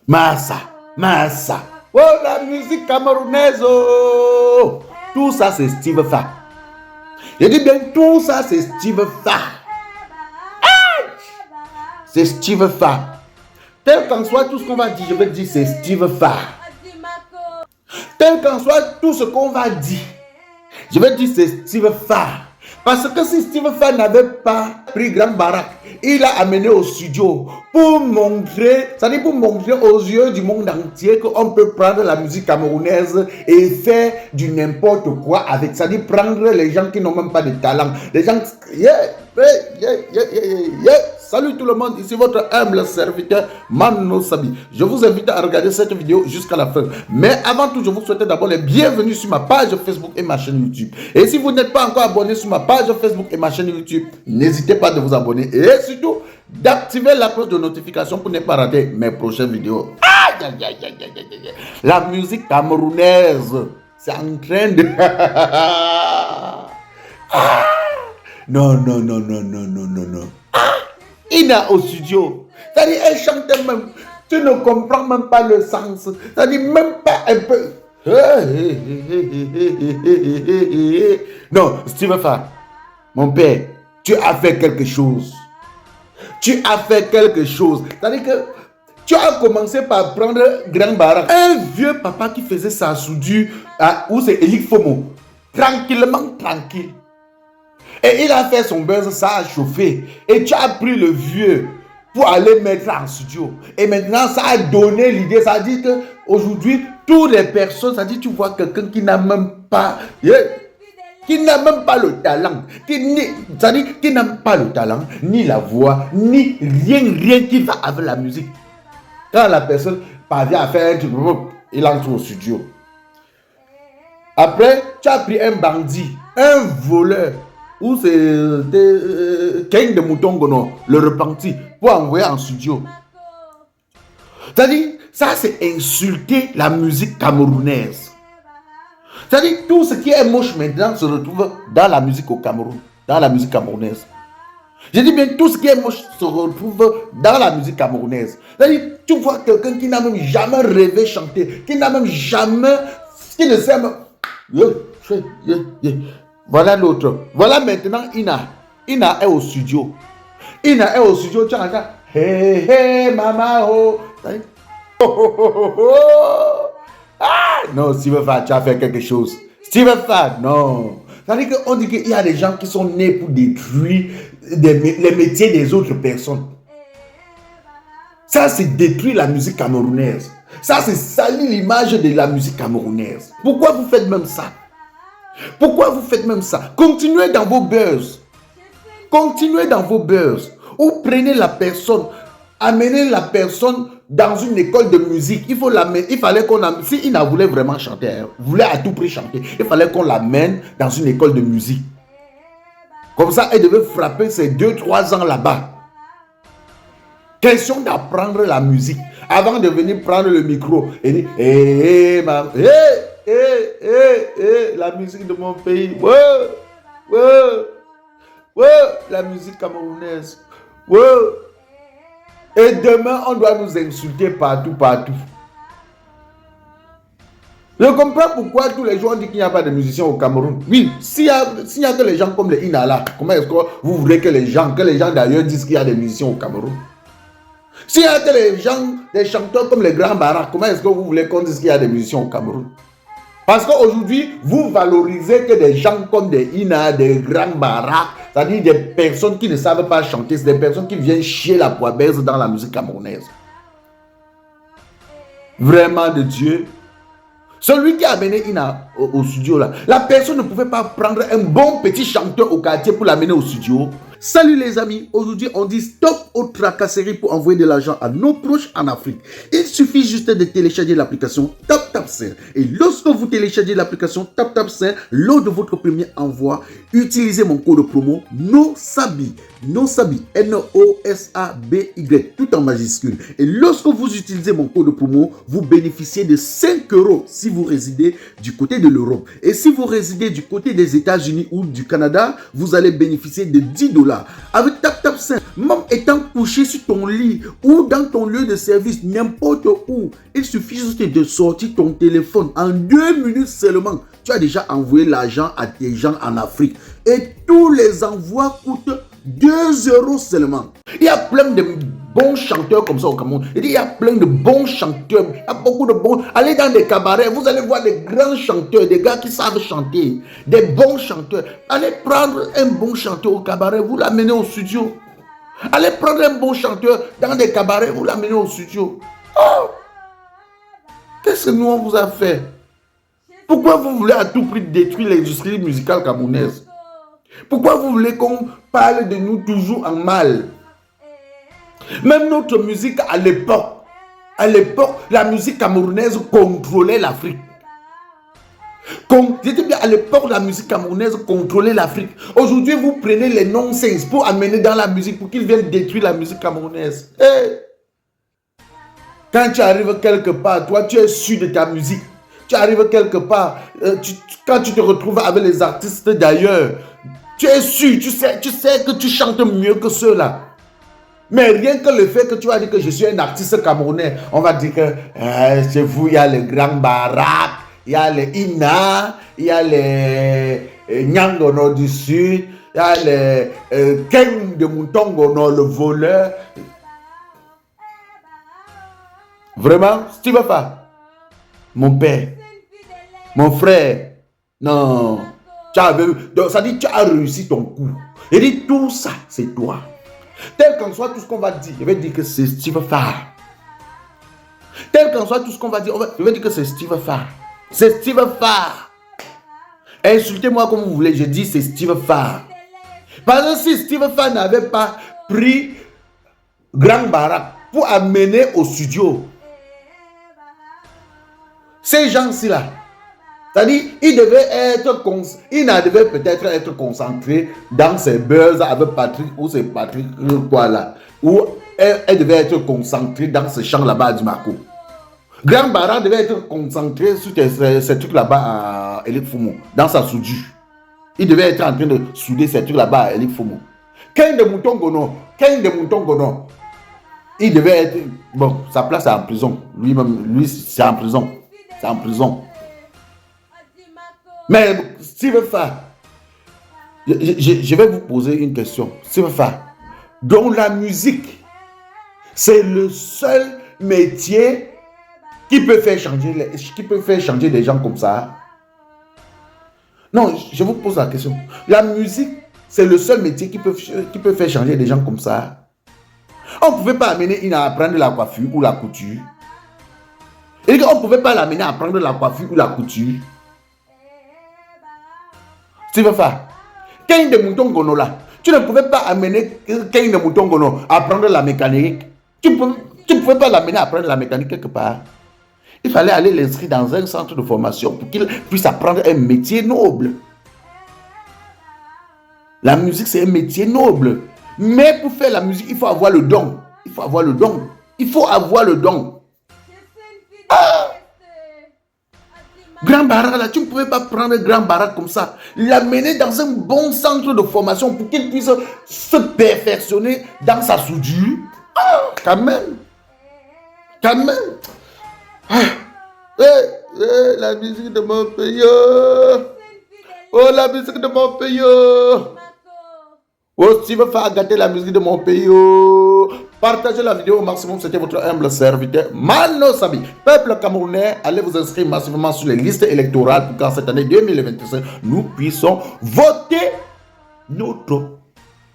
Massa. Oh, la musique camerounaise. Oh. Tout ça, c'est Steve Fa. Je dis bien, tout ça, c'est Steve Fa. C'est Steve Fa. Tel qu'en soit tout ce qu'on va dire, je vais dire c'est Steve Fa. Tel qu'en soit tout ce qu'on va dire, je vais dire c'est Steve Fa. Parce que si Steve Fa n'avait pas pris Grand Barack, il a amené au studio pour montrer, c'est-à-dire pour montrer aux yeux du monde entier qu'on peut prendre la musique camerounaise et faire du n'importe quoi avec, c'est-à-dire prendre les gens qui n'ont même pas de talent, les gens, Salut tout le monde, ici votre humble serviteur Mano Sabi. Je vous invite à regarder cette vidéo jusqu'à la fin. Mais avant tout, je vous souhaite d'abord les bienvenus sur ma page Facebook et ma chaîne YouTube. Et si vous n'êtes pas encore abonné sur ma page Facebook et ma chaîne YouTube, n'hésitez pas de vous abonner et surtout d'activer la cloche de notification pour ne pas rater mes prochaines vidéos. La musique camerounaise, c'est en train de... Non. Ina au studio. C'est-à-dire, elle chantait même. Tu ne comprends même pas le sens. C'est-à-dire, même pas un peu. Non, Steve Fa, mon père, tu as fait quelque chose. C'est-à-dire que tu as commencé par prendre Grand Barack. Un vieux papa qui faisait sa soudure, où c'est Elik Fomo. Tranquille. Et il a fait son buzz, ça a chauffé. Et tu as pris le vieux pour aller mettre en studio. Et maintenant, ça a donné l'idée. Ça dit qu'aujourd'hui, toutes les personnes, ça dit, tu vois quelqu'un qui n'a même pas... qui n'a même pas le talent. Ça dit qui n'a pas le talent, ni la voix, ni rien qui va avec la musique. Quand la personne parvient à faire un truc, il entre au studio. Après, tu as pris un bandit, un voleur, ou c'est King de Moutongono, le repenti, pour envoyer en studio. C'est-à-dire, ça c'est insulter la musique camerounaise. C'est-à-dire, tout ce qui est moche maintenant se retrouve dans la musique au Cameroun, dans la musique camerounaise. Je dis bien, tout ce qui est moche se retrouve dans la musique camerounaise. C'est-à-dire, tu vois quelqu'un qui n'a même jamais rêvé chanter, qui n'a même jamais, qui ne sait même... Voilà l'autre. Voilà maintenant Ina. Ina est au studio. Tu entends. Hey, maman, oh. Non, Steve Fa, tu as fait quelque chose. Steve Fa, non. C'est-à-dire qu'on dit qu'il y a des gens qui sont nés pour détruire les métiers des autres personnes. Ça, c'est détruire la musique camerounaise. Ça, c'est salir l'image de la musique camerounaise. Pourquoi vous faites même ça? Continuez dans vos buzz. Ou prenez la personne, amenez la personne dans une école de musique. Il fallait qu'on l'amène. Si il voulait vraiment chanter, voulait à tout prix chanter, il fallait qu'on l'amène dans une école de musique. Comme ça, elle devait frapper ses 2-3 ans là-bas. Question d'apprendre la musique avant de venir prendre le micro et dire la musique de mon pays, la musique camerounaise, et demain on doit nous insulter partout. Je comprends pourquoi tous les jours on dit qu'il n'y a pas de musiciens au Cameroun. Oui, s'il y a que les gens comme les Inala, comment est-ce que vous voulez que les gens d'ailleurs disent qu'il y a des musiciens au Cameroun? S'il y a que des chanteurs comme les Grands Barack, comment est-ce que vous voulez qu'on dise qu'il y a des musiciens au Cameroun? Parce qu'aujourd'hui, vous valorisez que des gens comme des Ina, des Grands Barack, c'est-à-dire des personnes qui ne savent pas chanter, c'est des personnes qui viennent chier la poibaise dans la musique camerounaise. Vraiment de Dieu. Celui qui a amené Ina au studio là, la personne ne pouvait pas prendre un bon petit chanteur au quartier pour l'amener au studio. Salut les amis, aujourd'hui on dit stop aux tracasseries pour envoyer de l'argent à nos proches en Afrique. Il suffit juste de télécharger l'application TapTapSend. Et lorsque vous téléchargez l'application TapTapSend, lors de votre premier envoi, utilisez mon code promo NOSABI, N-O-S-A-B-Y, tout en majuscule. Et lorsque vous utilisez mon code promo, vous bénéficiez de 5 € si vous résidez du côté de l'Europe. Et si vous résidez du côté des États-Unis ou du Canada, vous allez bénéficier de 10 $ $. Avec TapTapSend, même étant couché sur ton lit ou dans ton lieu de service, n'importe où, il suffit juste de sortir ton téléphone. En 2 minutes seulement, tu as déjà envoyé l'argent à tes gens en Afrique. Et tous les envois coûtent 2 € seulement. Il y a plein de bons chanteurs comme ça au Cameroun. Il y a plein de bons chanteurs. Il y a beaucoup de bons. Allez dans des cabarets, vous allez voir des grands chanteurs, des gars qui savent chanter, des bons chanteurs. Allez prendre un bon chanteur au cabaret, vous l'amenez au studio. Allez prendre un bon chanteur dans des cabarets, vous l'amenez au studio. Oh! Qu'est-ce que nous on vous a fait? Pourquoi vous voulez à tout prix détruire l'industrie musicale camerounaise? Pourquoi vous voulez qu'on parle de nous toujours en mal? Même notre musique à l'époque, la musique camerounaise contrôlait l'Afrique. J'étais bien à l'époque, la musique camerounaise contrôlait l'Afrique. Aujourd'hui, vous prenez les non-sens pour amener dans la musique, pour qu'ils viennent détruire la musique camerounaise. Hey! Quand tu arrives quelque part, toi, tu es sûr de ta musique. Tu arrives quelque part, quand tu te retrouves avec les artistes d'ailleurs, tu es sûr, tu sais que tu chantes mieux que ceux-là. Mais rien que le fait que tu vas dire que je suis un artiste camerounais, on va dire que chez vous, il y a le Grand Barak, il y a les Ina, il y a les Nyangono du Sud, il y a les Ken de Moutongono, le voleur. Vraiment, Steve Fa, mon père, mon frère, non. Donc ça dit tu as réussi ton coup. Il dit tout ça, c'est toi. Tel qu'en soit tout ce qu'on va dire, je vais dire que c'est Steve Fa. Tel qu'en soit tout ce qu'on va dire, je vais dire que c'est Steve Fa. C'est Steve Fa. Insultez-moi comme vous voulez, je dis c'est Steve Fa. Parce que si Steve Fa n'avait pas pris Grand Barak pour amener au studio, ces gens-ci là, c'est-à-dire, il devait peut-être être concentré dans ses buzz avec Patrick, ou c'est Patrick quoi là, ou elle devait être concentrée dans ce champ là-bas du Marco. Grand Barak devait être concentré sur ces trucs là-bas à Elik Fumo, dans sa soudure. Il devait être en train de souder ces trucs là-bas à Elik Fumo. Ken de Moutongono, il devait être, bon, sa place est en prison. Lui c'est en prison. C'est en prison. Mais Steve Fa, je vais vous poser une question. Steve Fa, donc la musique, c'est le seul métier qui peut faire changer les gens comme ça. Non, je vous pose la question. La musique, c'est le seul métier qui peut faire changer les gens comme ça. On ne pouvait pas amener une à apprendre la coiffure ou la couture. Et on ne pouvait pas l'amener à apprendre la coiffure ou la couture. Steve Fa, Ken de Moutongono là, tu ne pouvais pas amener Ken de Moutongono à apprendre la mécanique. Tu ne pouvais pas l'amener à apprendre la mécanique quelque part. Il fallait aller l'inscrire dans un centre de formation pour qu'il puisse apprendre un métier noble. La musique, c'est un métier noble. Mais pour faire la musique, il faut avoir le don. Il faut avoir le don. Il faut avoir le don. Ah! Grand Barak, là, tu ne pouvais pas prendre Grand Barak comme ça, l'amener dans un bon centre de formation pour qu'il puisse se perfectionner dans sa soudure. Ah, quand même. Quand même. Ah. La musique de mon pays. Oh, la musique de mon pays. Oh, si vous faites gâter la musique de mon pays. Partagez la vidéo au maximum. C'était votre humble serviteur Mano Sabi. Peuple camerounais, allez vous inscrire massivement sur les listes électorales pour qu'en cette année 2025, nous puissions voter notre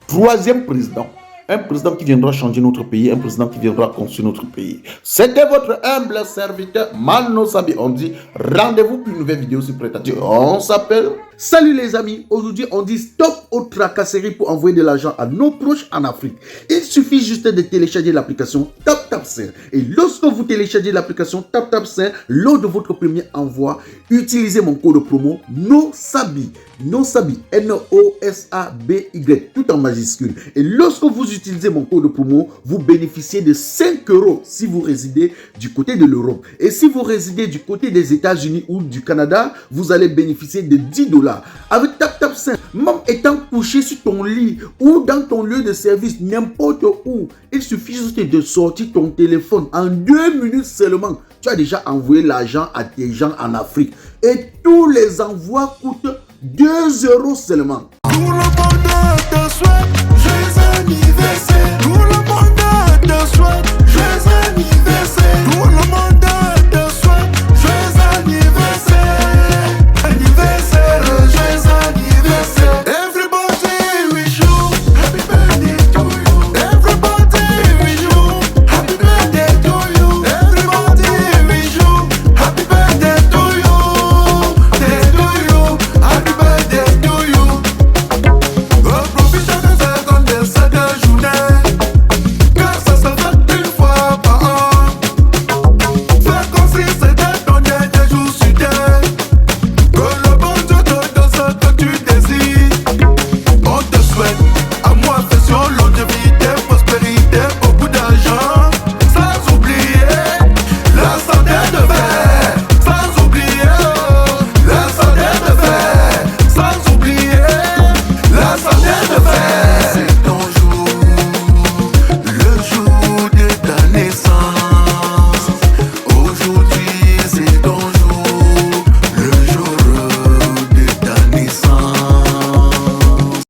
3e président. Un président qui viendra changer notre pays, un président qui viendra construire notre pays. C'était votre humble serviteur Mano Sabi. On dit rendez-vous pour une nouvelle vidéo sur Prêt-à-Dire. On s'appelle. Salut les amis, aujourd'hui on dit stop aux tracasseries pour envoyer de l'argent à nos proches en Afrique. Il suffit juste de télécharger l'application TapTapSend. Et lorsque vous téléchargez l'application TapTapSend, lors de votre premier envoi, utilisez mon code promo NOSABI. NOSABI, N-O-S-A-B-Y, tout en majuscule. Et lorsque vous utilisez mon code promo, vous bénéficiez de 5 € si vous résidez du côté de l'Europe. Et si vous résidez du côté des États-Unis ou du Canada, vous allez bénéficier de 10 $. là. Avec tap 5, même étant couché sur ton lit ou dans ton lieu de service, n'importe où, il suffit juste de sortir ton téléphone. En 2 minutes seulement, tu as déjà envoyé l'argent à tes gens en Afrique. Et tous les envois coûtent 2 € seulement. Pour le bonheur de soi, joyeux anniversaire.